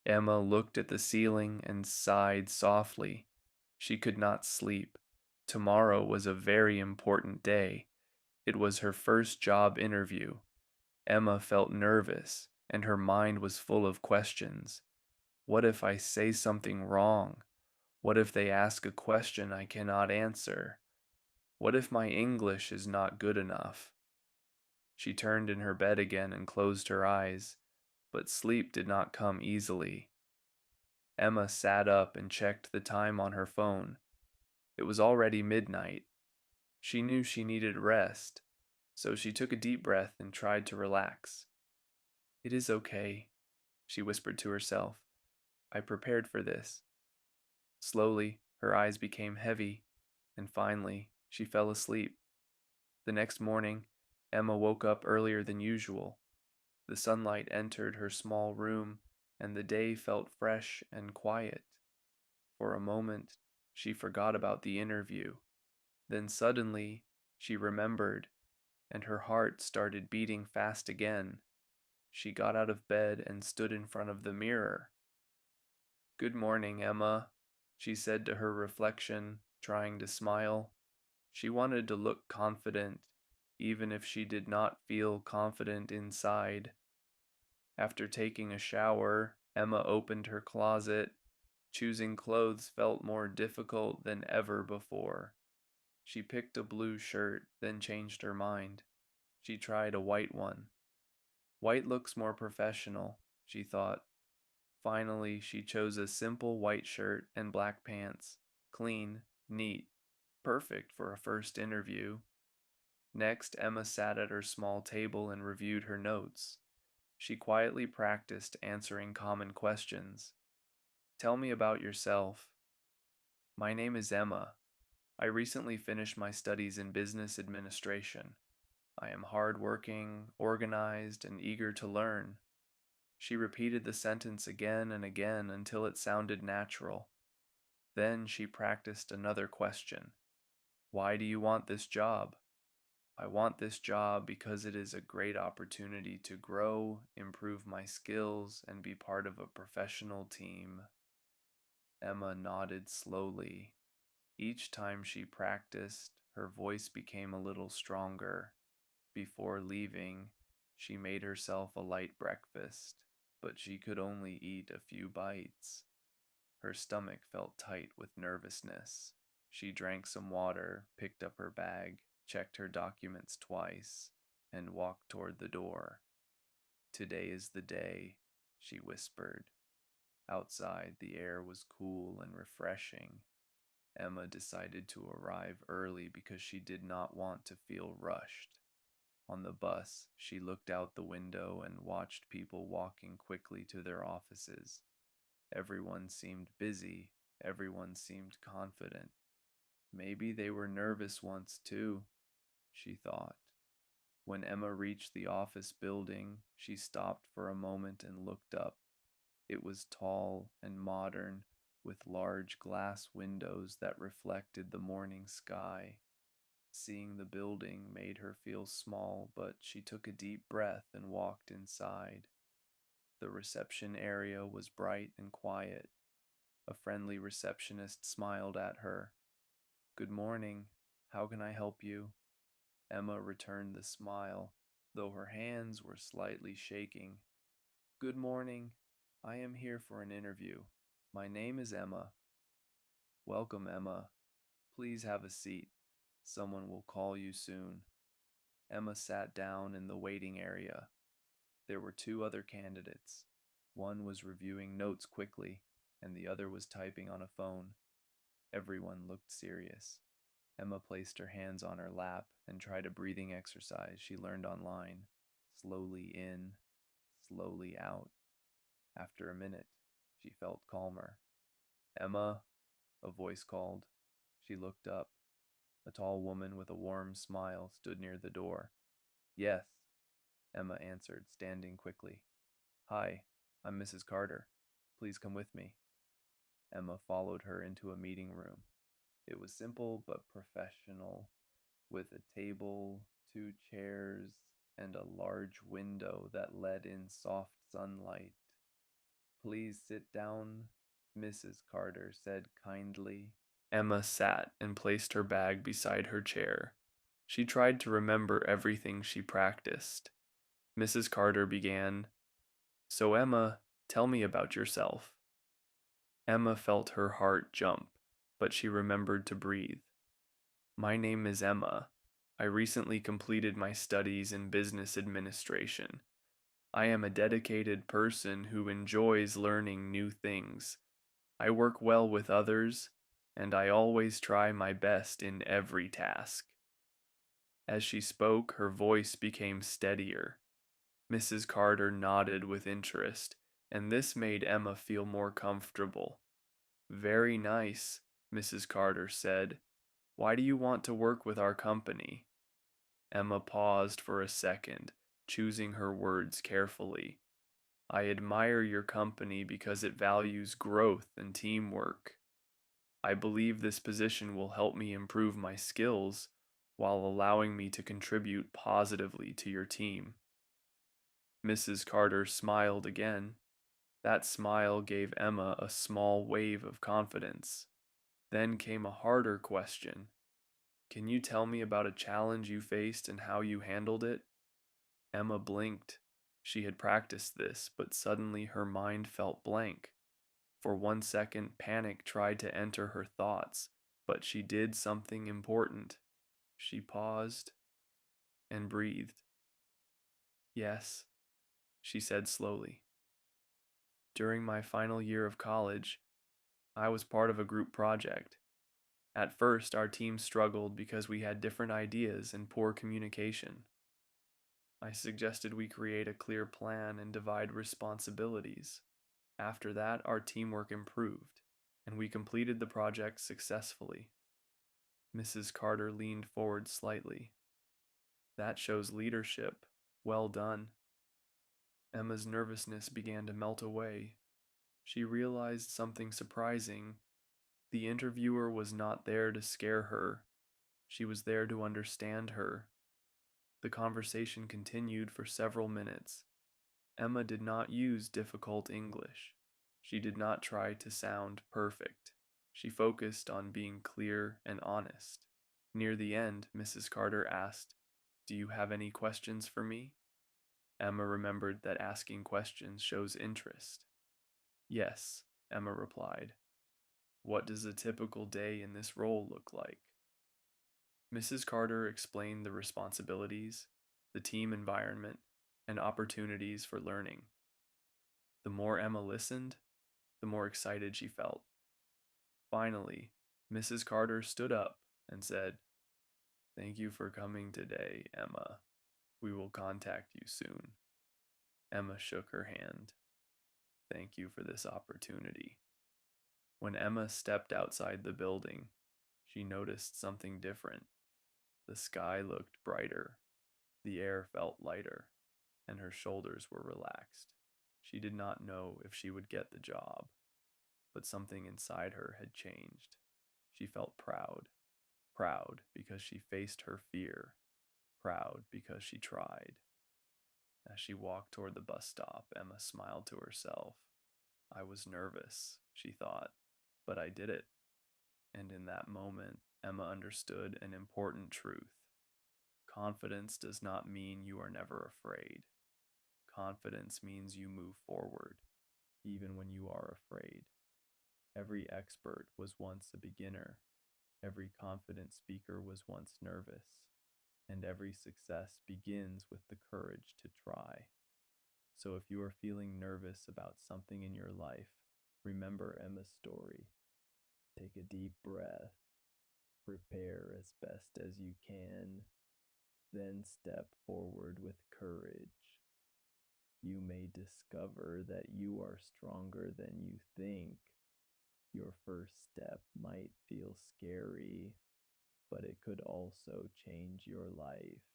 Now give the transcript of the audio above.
Emma looked at the ceiling and sighed softly. She could not sleep. Tomorrow was a very important day. It was her first job interview. Emma felt nervous, and her mind was full of questions. What if I say something wrong? What if they ask a question I cannot answer? What if my English is not good enough? She turned in her bed again and closed her eyes, but sleep did not come easily. Emma sat up and checked the time on her phone. It was already midnight. She knew she needed rest, so she took a deep breath and tried to relax. "It is okay," she whispered to herself. "I prepared for this." Slowly, her eyes became heavy, and finally, she fell asleep. The next morning, Emma woke up earlier than usual. The sunlight entered her small room, and the day felt fresh and quiet. For a moment, she forgot about the interview. Then suddenly, she remembered, and her heart started beating fast again. She got out of bed and stood in front of the mirror. "Good morning, Emma," she said to her reflection, trying to smile. She wanted to look confident, even if she did not feel confident inside. After taking a shower, Emma opened her closet. Choosing clothes felt more difficult than ever before. She picked a blue shirt, then changed her mind. She tried a white one. White looks more professional, she thought. Finally, she chose a simple white shirt and black pants. Clean, neat, perfect for a first interview. Next, Emma sat at her small table and reviewed her notes. She quietly practiced answering common questions. "Tell me about yourself." "My name is Emma. I recently finished my studies in business administration. I am hardworking, organized, and eager to learn." She repeated the sentence again and again until it sounded natural. Then she practiced another question. "Why do you want this job?" "I want this job because it is a great opportunity to grow, improve my skills, and be part of a professional team." Emma nodded slowly. Each time she practiced, her voice became a little stronger. Before leaving, she made herself a light breakfast, but she could only eat a few bites. Her stomach felt tight with nervousness. She drank some water, picked up her bag, checked her documents twice, and walked toward the door. "Today is the day," she whispered. Outside, the air was cool and refreshing. Emma decided to arrive early because she did not want to feel rushed. On the bus, she looked out the window and watched people walking quickly to their offices. Everyone seemed busy, everyone seemed confident. Maybe they were nervous once too, she thought. When Emma reached the office building, she stopped for a moment and looked up. It was tall and modern, with large glass windows that reflected the morning sky. Seeing the building made her feel small, but she took a deep breath and walked inside. The reception area was bright and quiet. A friendly receptionist smiled at her. "Good morning. How can I help you?" Emma returned the smile, though her hands were slightly shaking. "Good morning. I am here for an interview. My name is Emma." "Welcome, Emma. Please have a seat. Someone will call you soon." Emma sat down in the waiting area. There were two other candidates. One was reviewing notes quickly, and the other was typing on a phone. Everyone looked serious. Emma placed her hands on her lap and tried a breathing exercise she learned online. Slowly in, slowly out. After a minute, she felt calmer. "Emma," a voice called. She looked up. A tall woman with a warm smile stood near the door. "Yes," Emma answered, standing quickly. "Hi, I'm Mrs. Carter. Please come with me." Emma followed her into a meeting room. It was simple but professional, with a table, two chairs, and a large window that let in soft sunlight. Please sit down, Mrs. Carter said kindly. Emma sat and placed her bag beside her chair. She tried to remember everything she practiced. Mrs. Carter began, "So, Emma, tell me about yourself." Emma felt her heart jump, but she remembered to breathe. "My name is Emma. I recently completed my studies in business administration. I am a dedicated person who enjoys learning new things. I work well with others, and I always try my best in every task." As she spoke, her voice became steadier. Mrs. Carter nodded with interest, and this made Emma feel more comfortable. "Very nice," Mrs. Carter said. "Why do you want to work with our company?" Emma paused for a second, choosing her words carefully. "I admire your company because it values growth and teamwork. I believe this position will help me improve my skills while allowing me to contribute positively to your team." Mrs. Carter smiled again. That smile gave Emma a small wave of confidence. Then came a harder question. "Can you tell me about a challenge you faced and how you handled it?" Emma blinked. She had practiced this, but suddenly her mind felt blank. For 1 second, panic tried to enter her thoughts, but she did something important. She paused and breathed. "Yes," she said slowly. "During my final year of college, I was part of a group project. At first, our team struggled because we had different ideas and poor communication. I suggested we create a clear plan and divide responsibilities. After that, our teamwork improved, and we completed the project successfully." Mrs. Carter leaned forward slightly. "That shows leadership. Well done." Emma's nervousness began to melt away. She realized something surprising. The interviewer was not there to scare her. She was there to understand her. The conversation continued for several minutes. Emma did not use difficult English. She did not try to sound perfect. She focused on being clear and honest. Near the end, Mrs. Carter asked, "Do you have any questions for me?" Emma remembered that asking questions shows interest. "Yes," Emma replied. "What does a typical day in this role look like?" Mrs. Carter explained the responsibilities, the team environment, and opportunities for learning. The more Emma listened, the more excited she felt. Finally, Mrs. Carter stood up and said, "Thank you for coming today, Emma. We will contact you soon." Emma shook her hand. "Thank you for this opportunity." When Emma stepped outside the building, she noticed something different. The sky looked brighter, the air felt lighter, and her shoulders were relaxed. She did not know if she would get the job, but something inside her had changed. She felt proud. Proud because she faced her fear. Proud because she tried. As she walked toward the bus stop, Emma smiled to herself. "I was nervous," she thought, "but I did it." And in that moment, Emma understood an important truth. Confidence does not mean you are never afraid. Confidence means you move forward, even when you are afraid. Every expert was once a beginner. Every confident speaker was once nervous. And every success begins with the courage to try. So if you are feeling nervous about something in your life, remember Emma's story. Take a deep breath. Prepare as best as you can. Then step forward with courage. You may discover that you are stronger than you think. Your first step might feel scary, but it could also change your life.